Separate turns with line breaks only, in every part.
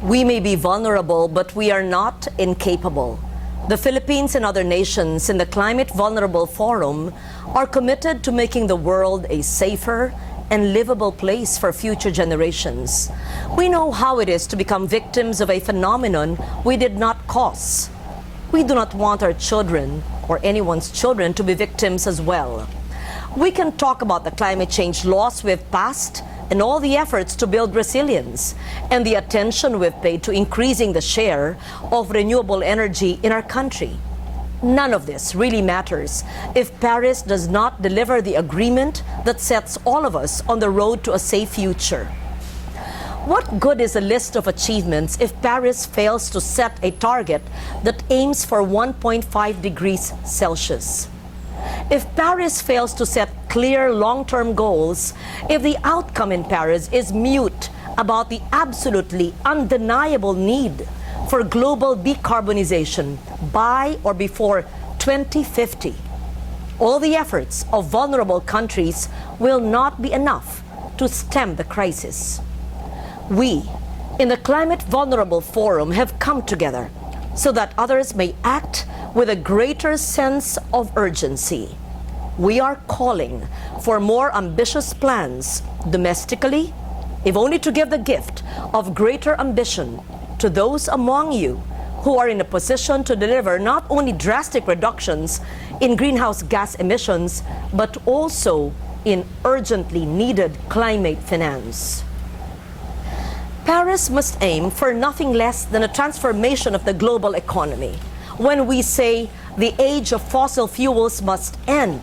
We may be vulnerable, but we are not incapable. The Philippines and other nations in the Climate Vulnerable Forum are committed to making the world a safer and livable place for future generations. We know how it is to become victims of a phenomenon we did not cause. We do not want our children or anyone's children to be victims as well. We can talk about the climate change laws we've passed and all the efforts to build resilience and the attention we've paid to increasing the share of renewable energy in our country. None of this really matters if Paris does not deliver the agreement that sets all of us on the road to a safe future. What good is a list of achievements if Paris fails to set a target that aims for 1.5 degrees Celsius? If Paris fails to set clear long-term goals, if the outcome in Paris is mute about the absolutely undeniable need for global decarbonization by or before 2050, all the efforts of vulnerable countries will not be enough to stem the crisis. We, in the Climate Vulnerable Forum, have come together so that others may act with a greater sense of urgency. We are calling for more ambitious plans domestically, if only to give the gift of greater ambition to those among you who are in a position to deliver not only drastic reductions in greenhouse gas emissions, but also in urgently needed climate finance. Paris must aim for nothing less than a transformation of the global economy. When we say the age of fossil fuels must end,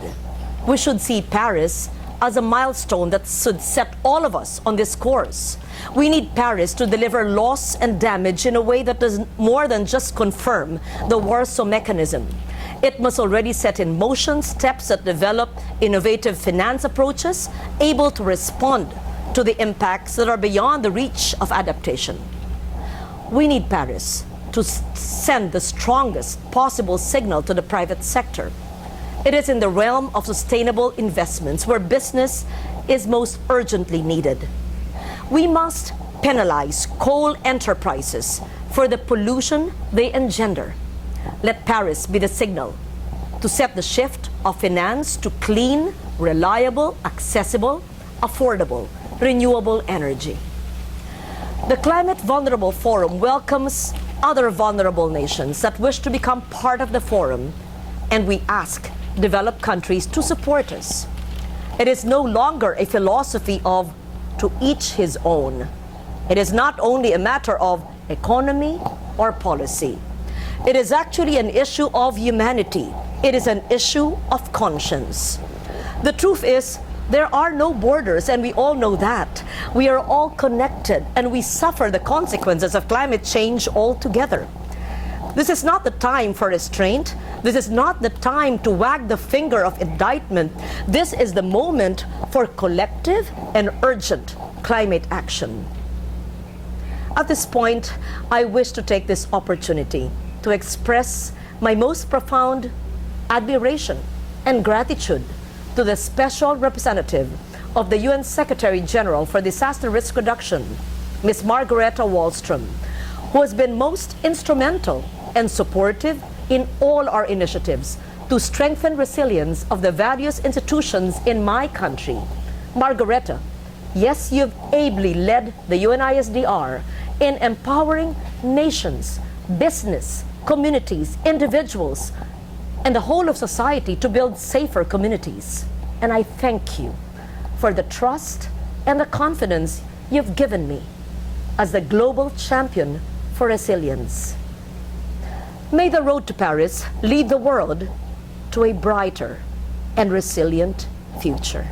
we should see Paris as a milestone that should set all of us on this course. We need Paris to deliver loss and damage in a way that does more than just confirm the Warsaw Mechanism. It must already set in motion steps that develop innovative finance approaches able to respond to the impacts that are beyond the reach of adaptation. We need Paris to send the strongest possible signal to the private sector. It is in the realm of sustainable investments where business is most urgently needed. We must penalize coal enterprises for the pollution they engender. Let Paris be the signal to set the shift of finance to clean, reliable, accessible, affordable, renewable energy. The Climate Vulnerable Forum welcomes other vulnerable nations that wish to become part of the forum, and we ask developed countries to support us. It is no longer a philosophy of to each his own. It is not only a matter of economy or policy. It is actually an issue of humanity. It is an issue of conscience. The truth is, there are no borders, and we all know that. We are all connected, and we suffer the consequences of climate change all together. This is not the time for restraint. This is not the time to wag the finger of indictment. This is the moment for collective and urgent climate action. At this point, I wish to take this opportunity to express my most profound admiration and gratitude to the Special Representative of the UN Secretary General for Disaster Risk Reduction, Ms. Margareta Wallström, who has been most instrumental and supportive in all our initiatives to strengthen resilience of the various institutions in my country. Margareta, yes, you've ably led the UNISDR in empowering nations, business, communities, individuals, and the whole of society to build safer communities. And I thank you for the trust and the confidence you've given me as the global champion for resilience. May the road to Paris lead the world to a brighter and resilient future.